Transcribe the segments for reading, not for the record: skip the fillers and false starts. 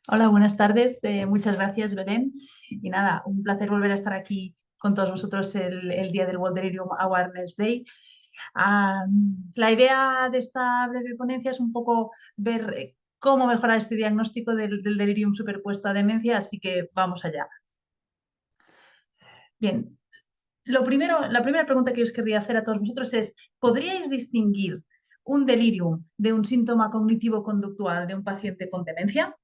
Hola, buenas tardes. Muchas gracias, Belén. Y nada, un placer volver a estar aquí con todos vosotros el día del World Delirium Awareness Day. Ah, la idea de esta breve ponencia es un poco ver cómo mejorar este diagnóstico del delirium superpuesto a demencia, así que vamos allá. Bien, la primera pregunta que os querría hacer a todos vosotros es, ¿podríais distinguir un delirium de un síntoma cognitivo-conductual de un paciente con demencia?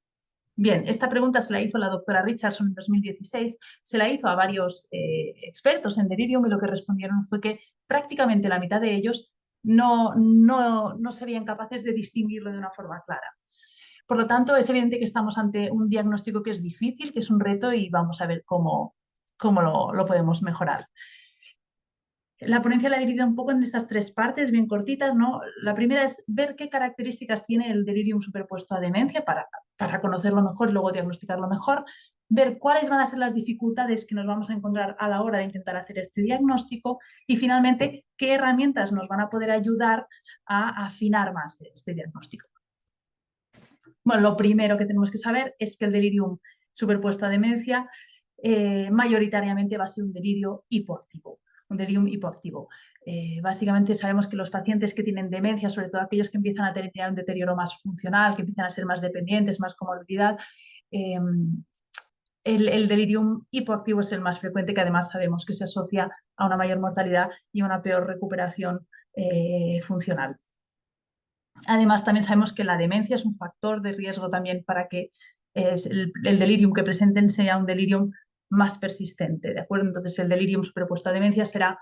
Bien, esta pregunta se la hizo la doctora Richardson en 2016, se la hizo a varios expertos en delirium y lo que respondieron fue que prácticamente la mitad de ellos no serían capaces de distinguirlo de una forma clara. Por lo tanto, es evidente que estamos ante un diagnóstico que es difícil, que es un reto y vamos a ver cómo lo podemos mejorar. La ponencia la he dividido un poco en estas tres partes bien cortitas, ¿no? La primera es ver qué características tiene el delirium superpuesto a demencia para conocerlo mejor y luego diagnosticarlo mejor, ver cuáles van a ser las dificultades que nos vamos a encontrar a la hora de intentar hacer este diagnóstico y finalmente qué herramientas nos van a poder ayudar a afinar más este diagnóstico. Bueno, lo primero que tenemos que saber es que el delirium superpuesto a demencia mayoritariamente va a ser un delirio hipoactivo, un delirium hipoactivo. Básicamente sabemos que los pacientes que tienen demencia, sobre todo aquellos que empiezan a tener un deterioro más funcional, que empiezan a ser más dependientes, más comorbilidad, eh, el delirium hipoactivo es el más frecuente, que además sabemos que se asocia a una mayor mortalidad y a una peor recuperación funcional. Además, también sabemos que la demencia es un factor de riesgo también para que el delirium que presenten sea un delirium más persistente, ¿de acuerdo? Entonces, el delirium superpuesto a demencia será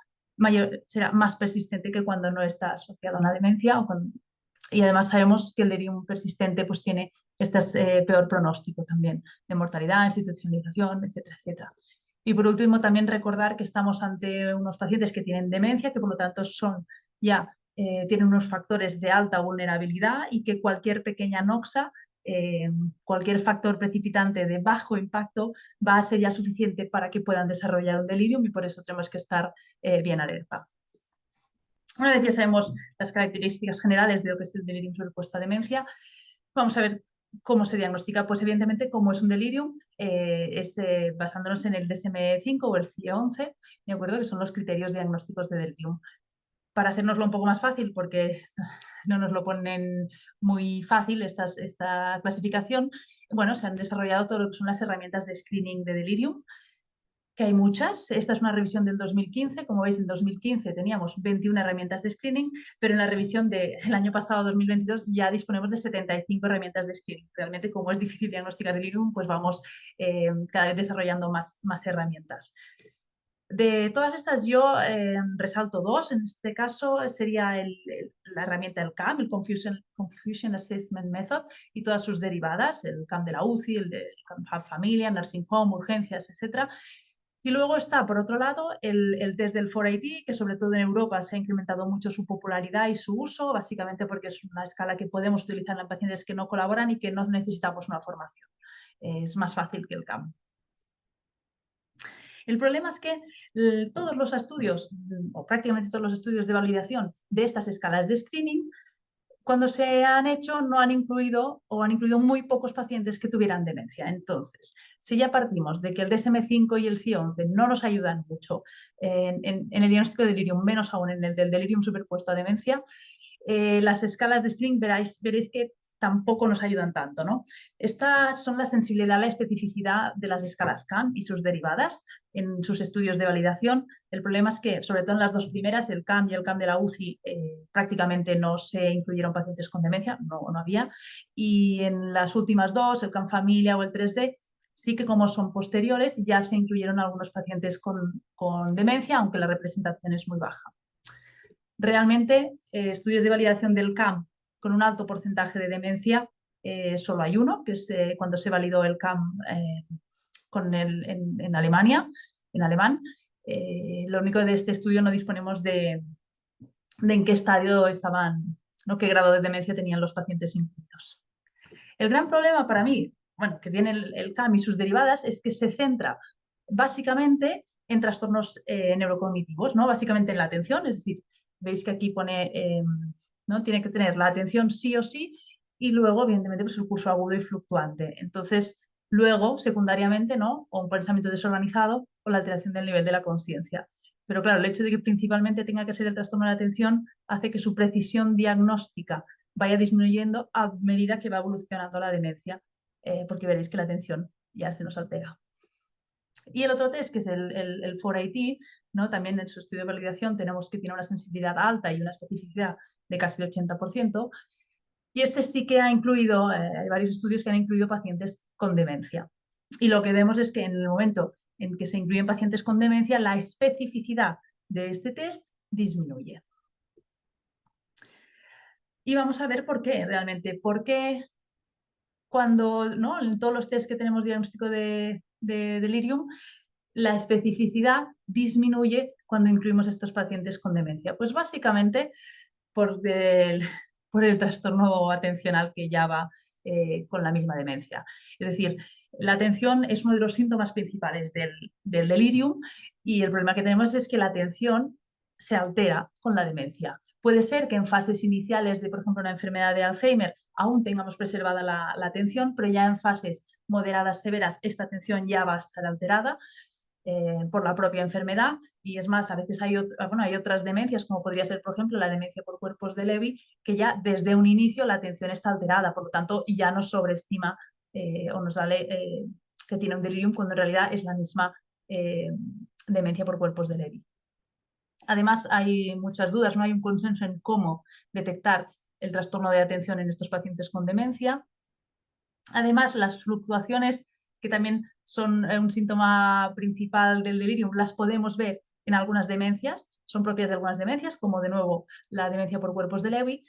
más persistente que cuando no está asociado a una demencia. Y además sabemos que el delirium persistente pues, tiene peor pronóstico también de mortalidad, institucionalización, etcétera, etcétera. Y por último, también recordar que estamos ante unos pacientes que tienen demencia, que por lo tanto tienen unos factores de alta vulnerabilidad y que cualquier pequeña noxa, cualquier factor precipitante de bajo impacto va a ser ya suficiente para que puedan desarrollar un delirium y por eso tenemos que estar bien alerta. Una vez ya sabemos las características generales de lo que es el delirium superpuesto a demencia, vamos a ver cómo se diagnostica. Pues evidentemente, como es un delirium, basándonos en el DSM-5 o el CIE-11, ¿de acuerdo? Que son los criterios diagnósticos de delirium. Para hacernoslo un poco más fácil, porque no nos lo ponen muy fácil esta clasificación, bueno, se han desarrollado todo lo que son las herramientas de screening de delirium, que hay muchas. Esta es una revisión del 2015. Como veis, en 2015 teníamos 21 herramientas de screening, pero en la revisión del año pasado, 2022, ya disponemos de 75 herramientas de screening. Realmente, como es difícil diagnosticar delirium, pues vamos cada vez desarrollando más herramientas. De todas estas, yo resalto dos. En este caso sería la herramienta del CAM, el Confusion Assessment Method, y todas sus derivadas, el CAM de la UCI, el CAM Familia, Nursing Home, urgencias, etcétera. Y luego está, por otro lado, el test del 4AT, que sobre todo en Europa se ha incrementado mucho su popularidad y su uso, básicamente porque es una escala que podemos utilizar en pacientes que no colaboran y que no necesitamos una formación. Es más fácil que el CAM. El problema es que todos los estudios, o prácticamente todos los estudios de validación de estas escalas de screening, cuando se han hecho, no han incluido o han incluido muy pocos pacientes que tuvieran demencia. Entonces, si ya partimos de que el DSM-5 y el CIE-11 no nos ayudan mucho en el diagnóstico de delirium, menos aún en el del delirium superpuesto a demencia, las escalas de screening veréis que tampoco nos ayudan tanto, ¿no? Estas son la sensibilidad, la especificidad de las escalas CAM y sus derivadas en sus estudios de validación. El problema es que, sobre todo en las dos primeras, el CAM y el CAM de la UCI, prácticamente no se incluyeron pacientes con demencia, no había. Y en las últimas dos, el CAM Familia o el 3D, sí que como son posteriores, ya se incluyeron algunos pacientes con demencia, aunque la representación es muy baja. Realmente, estudios de validación del CAM con un alto porcentaje de demencia, solo hay uno, que es cuando se validó el CAM en Alemania, en alemán. Lo único de este estudio no disponemos de en qué estadio estaban, ¿no? Qué grado de demencia tenían los pacientes incluidos. El gran problema para mí, bueno, que tiene el CAM y sus derivadas, es que se centra básicamente en trastornos neurocognitivos, ¿no? Básicamente en la atención, es decir, veis que aquí pone, ¿no? Tiene que tener la atención sí o sí y luego, evidentemente, pues el curso agudo y fluctuante. Entonces, luego, secundariamente, ¿no? O un pensamiento desorganizado o la alteración del nivel de la conciencia. Pero claro, el hecho de que principalmente tenga que ser el trastorno de la atención hace que su precisión diagnóstica vaya disminuyendo a medida que va evolucionando la demencia, porque veréis que la atención ya se nos altera. Y el otro test, que es el 4AT, ¿no? También en su estudio de validación tenemos que tiene una sensibilidad alta y una especificidad de casi el 80%. Y este sí que ha incluido, hay varios estudios que han incluido pacientes con demencia. Y lo que vemos es que en el momento en que se incluyen pacientes con demencia, la especificidad de este test disminuye. Y vamos a ver por qué realmente. ¿Por qué cuando, ¿no? En todos los test que tenemos diagnóstico de delirium, la especificidad disminuye cuando incluimos estos pacientes con demencia? Pues básicamente por por el trastorno atencional que ya va con la misma demencia. Es decir, la atención es uno de los síntomas principales del delirium y el problema que tenemos es que la atención se altera con la demencia. Puede ser que en fases iniciales de, por ejemplo, una enfermedad de Alzheimer aún tengamos preservada la atención, pero ya en fases moderadas severas esta atención ya va a estar alterada por la propia enfermedad. Y es más, a veces hay otras demencias, como podría ser, por ejemplo, la demencia por cuerpos de Lewy, que ya desde un inicio la atención está alterada, por lo tanto ya nos sobreestima o nos sale que tiene un delirium cuando en realidad es la misma demencia por cuerpos de Lewy. Además, hay muchas dudas, no hay un consenso en cómo detectar el trastorno de atención en estos pacientes con demencia. Además, las fluctuaciones, que también son un síntoma principal del delirium, las podemos ver en algunas demencias, son propias de algunas demencias, como de nuevo la demencia por cuerpos de Lewy.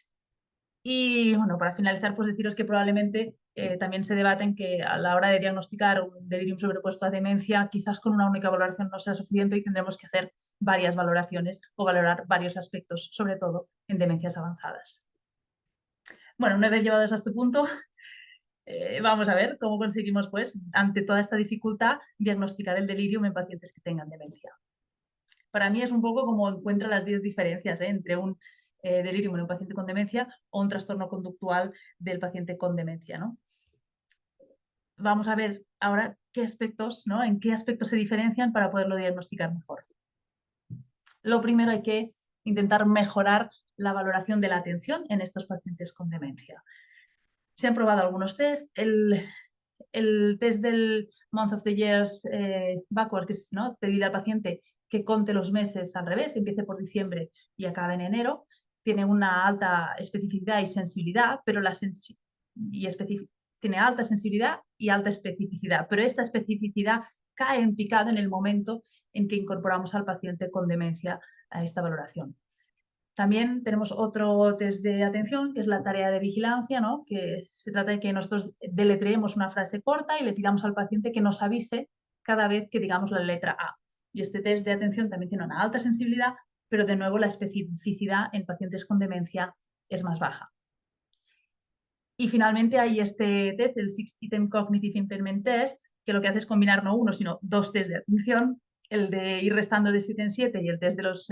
Y bueno, para finalizar, pues deciros que probablemente también se debaten que a la hora de diagnosticar un delirium sobrepuesto a demencia, quizás con una única valoración no sea suficiente y tendremos que hacer varias valoraciones o valorar varios aspectos, sobre todo en demencias avanzadas. Bueno, una vez llevados a este punto, vamos a ver cómo conseguimos, pues, ante toda esta dificultad, diagnosticar el delirium en pacientes que tengan demencia. Para mí es un poco como encuentra las 10 diferencias entre un delirium en un paciente con demencia o un trastorno conductual del paciente con demencia, ¿no? Vamos a ver ahora qué aspectos, ¿no? En qué aspectos se diferencian para poderlo diagnosticar mejor. Lo primero, hay que intentar mejorar la valoración de la atención en estos pacientes con demencia. Se han probado algunos test. El test del Month of the Years Backward, que es, ¿no?, pedir al paciente que conte los meses al revés, empiece por diciembre y acabe en enero, tiene una alta especificidad y sensibilidad, pero tiene alta sensibilidad y alta especificidad, pero esta especificidad cae en picado en el momento en que incorporamos al paciente con demencia a esta valoración. También tenemos otro test de atención, que es la tarea de vigilancia, ¿no?, que se trata de que nosotros deletreemos una frase corta y le pidamos al paciente que nos avise cada vez que digamos la letra A. Y este test de atención también tiene una alta sensibilidad, pero de nuevo la especificidad en pacientes con demencia es más baja. Y finalmente hay este test, el Six Item Cognitive Impairment Test, que lo que hace es combinar no uno, sino dos test de atención, el de ir restando de 7 en 7 y el test de los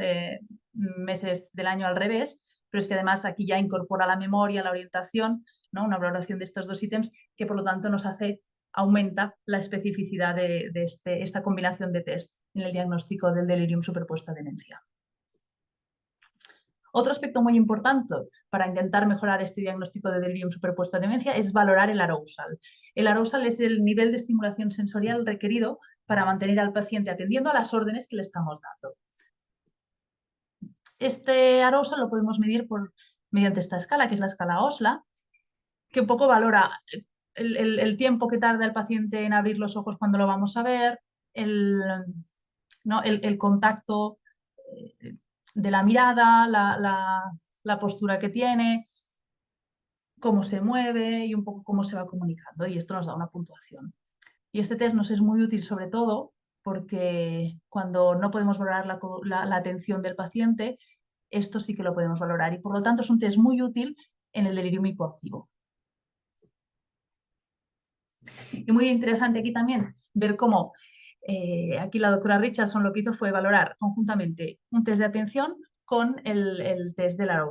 meses del año al revés, pero es que además aquí ya incorpora la memoria, la orientación, ¿no?, una valoración de estos dos ítems que por lo tanto aumenta la especificidad de esta combinación de test en el diagnóstico del delirium superpuesto a demencia. Otro aspecto muy importante para intentar mejorar este diagnóstico de delirium superpuesto a demencia es valorar el arousal. El arousal es el nivel de estimulación sensorial requerido para mantener al paciente atendiendo a las órdenes que le estamos dando. Este arousal lo podemos medir mediante esta escala, que es la escala OSLA, que un poco valora el tiempo que tarda el paciente en abrir los ojos cuando lo vamos a ver, el contacto de la mirada, la postura que tiene, cómo se mueve y un poco cómo se va comunicando, y esto nos da una puntuación. Y este test nos es muy útil sobre todo porque cuando no podemos valorar la atención del paciente, esto sí que lo podemos valorar y por lo tanto es un test muy útil en el delirium hipoactivo. Y muy interesante aquí también ver cómo aquí la doctora Richardson lo que hizo fue valorar conjuntamente un test de atención con el test de la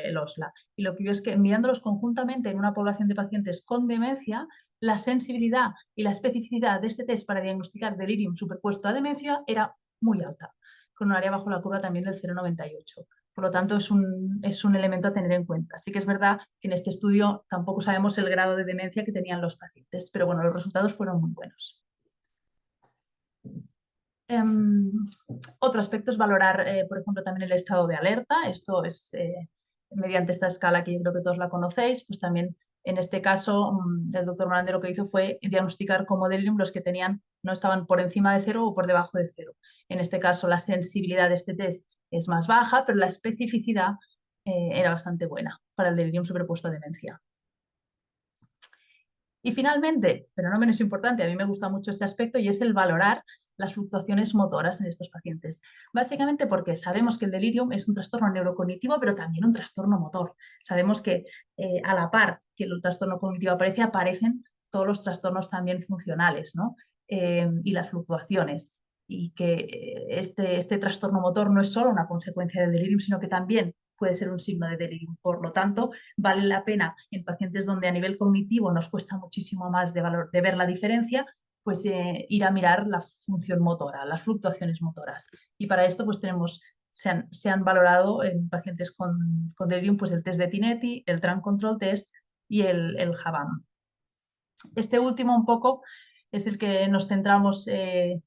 el OSLA. Y lo que vio es que mirándolos conjuntamente en una población de pacientes con demencia, la sensibilidad y la especificidad de este test para diagnosticar delirium superpuesto a demencia era muy alta, con un área bajo la curva también del 0,98. Por lo tanto, es un elemento a tener en cuenta. Sí que es verdad que en este estudio tampoco sabemos el grado de demencia que tenían los pacientes, pero bueno, los resultados fueron muy buenos. Otro aspecto es valorar, por ejemplo, también el estado de alerta. Esto es mediante esta escala que yo creo que todos la conocéis, pues también en este caso el doctor Morande lo que hizo fue diagnosticar como delirium los que no estaban por encima de 0 o por debajo de 0. En este caso la sensibilidad de este test es más baja, pero la especificidad era bastante buena para el delirium superpuesto a demencia. Y finalmente, pero no menos importante, a mí me gusta mucho este aspecto y es el valorar las fluctuaciones motoras en estos pacientes. Básicamente porque sabemos que el delirium es un trastorno neurocognitivo, pero también un trastorno motor. Sabemos que a la par que el trastorno cognitivo aparece, aparecen todos los trastornos también funcionales, ¿no? Y las fluctuaciones. Y que este trastorno motor no es solo una consecuencia del delirium, sino que también puede ser un signo de delirium. Por lo tanto, vale la pena en pacientes donde a nivel cognitivo nos cuesta muchísimo más de ver la diferencia, pues ir a mirar la función motora, las fluctuaciones motoras. Y para esto pues se han valorado en pacientes con delirium pues el test de Tinetti, el Tram Control Test y el HAVAM. Este último un poco es el que nos centramos en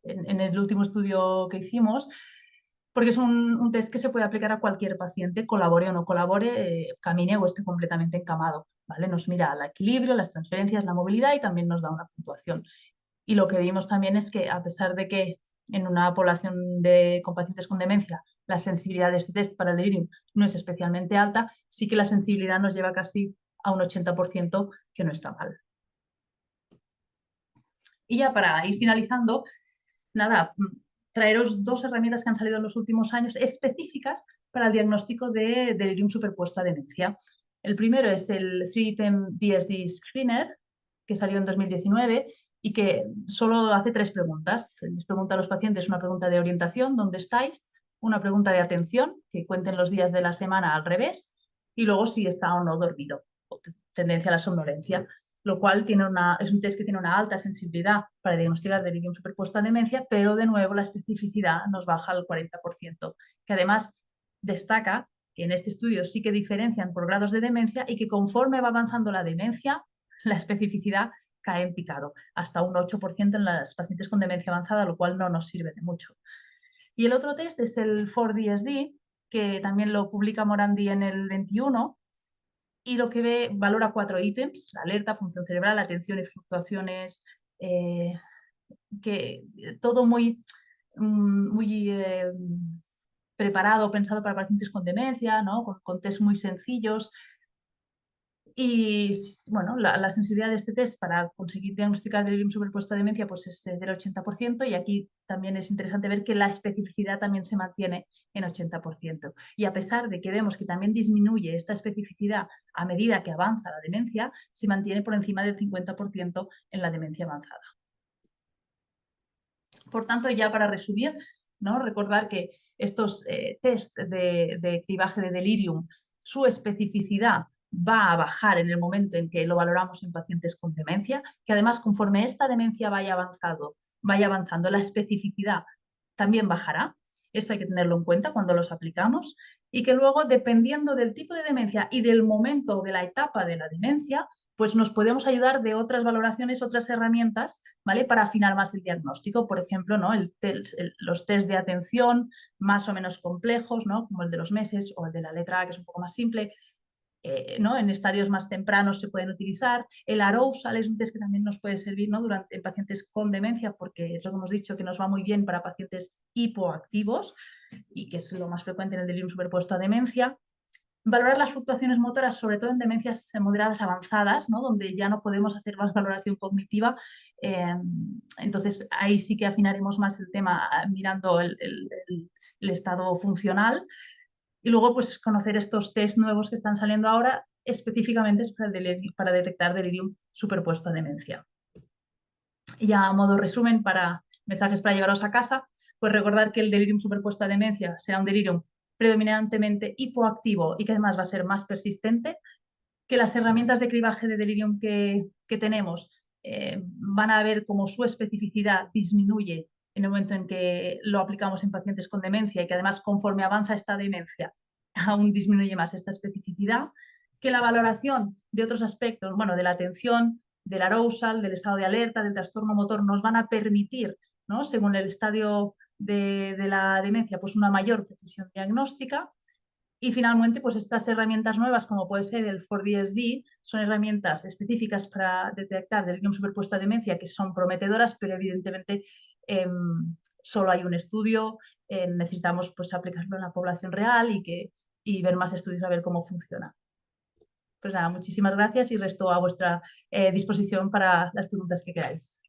el último estudio que hicimos, porque es un test que se puede aplicar a cualquier paciente, colabore o no colabore, camine o esté completamente encamado, ¿vale? Nos mira el equilibrio, las transferencias, la movilidad y también nos da una puntuación. Y lo que vimos también es que a pesar de que en una población con pacientes con demencia la sensibilidad de este test para el delirium no es especialmente alta, sí que la sensibilidad nos lleva casi a un 80%, que no está mal. Y ya para ir finalizando, nada, traeros dos herramientas que han salido en los últimos años específicas para el diagnóstico de delirium superpuesto a demencia. El primero es el 3-Item DSD Screener, que salió en 2019 y que solo hace 3 preguntas. Les pregunta a los pacientes una pregunta de orientación, ¿dónde estáis? Una pregunta de atención, que cuenten los días de la semana al revés, y luego si está o no dormido, o tendencia a la somnolencia, lo cual es un test que tiene una alta sensibilidad para diagnosticar delirium superpuesto a demencia, pero de nuevo la especificidad nos baja al 40%, que además destaca que en este estudio sí que diferencian por grados de demencia y que conforme va avanzando la demencia, la especificidad cae en picado, hasta un 8% en las pacientes con demencia avanzada, lo cual no nos sirve de mucho. Y el otro test es el 4DSD, que también lo publica Morandi en el 21, y lo que valora 4 ítems: la alerta, función cerebral, atención y fluctuaciones, que todo muy preparado, pensado para pacientes con demencia, ¿no? Con test muy sencillos. Y bueno, la sensibilidad de este test para conseguir diagnosticar delirium superpuesto a demencia pues es del 80%, y aquí también es interesante ver que la especificidad también se mantiene en 80%. Y a pesar de que vemos que también disminuye esta especificidad a medida que avanza la demencia, se mantiene por encima del 50% en la demencia avanzada. Por tanto, ya para resumir, ¿no? Recordar que estos test de cribaje de delirium, su especificidad va a bajar en el momento en que lo valoramos en pacientes con demencia, que además conforme esta demencia vaya avanzando, la especificidad también bajará. Esto hay que tenerlo en cuenta cuando los aplicamos, y que luego, dependiendo del tipo de demencia y del momento de la etapa de la demencia, pues nos podemos ayudar de otras valoraciones, otras herramientas, ¿vale? Para afinar más el diagnóstico. Por ejemplo, ¿no? Los test de atención más o menos complejos, ¿no? Como el de los meses o el de la letra A, que es un poco más simple. ¿No? En estadios más tempranos se pueden utilizar. El arousal es un test que también nos puede servir, ¿no? En pacientes con demencia, porque es lo que hemos dicho, que nos va muy bien para pacientes hipoactivos y que es lo más frecuente en el delirium superpuesto a demencia. Valorar las fluctuaciones motoras, sobre todo en demencias moderadas avanzadas, ¿no? Donde ya no podemos hacer más valoración cognitiva. Entonces, ahí sí que afinaremos más el tema mirando el estado funcional. Y luego, pues, conocer estos test nuevos que están saliendo ahora, específicamente para detectar delirium superpuesto a demencia. Y ya a modo resumen, para mensajes para llevaros a casa, pues recordar que el delirium superpuesto a demencia será un delirium predominantemente hipoactivo y que además va a ser más persistente, que las herramientas de cribaje de delirium que tenemos van a ver cómo su especificidad disminuye en el momento en que lo aplicamos en pacientes con demencia y que además conforme avanza esta demencia aún disminuye más esta especificidad, que la valoración de otros aspectos, bueno, de la atención, del arousal, del estado de alerta, del trastorno motor, nos van a permitir, ¿no?, según el estadio de la demencia, pues una mayor precisión diagnóstica. Y finalmente, pues estas herramientas nuevas, como puede ser el 4DSD, son herramientas específicas para detectar delirium superpuesto a demencia que son prometedoras, pero evidentemente solo hay un estudio, necesitamos pues aplicarlo en la población real y ver más estudios a ver cómo funciona. Pues nada, muchísimas gracias y resto a vuestra disposición para las preguntas que queráis.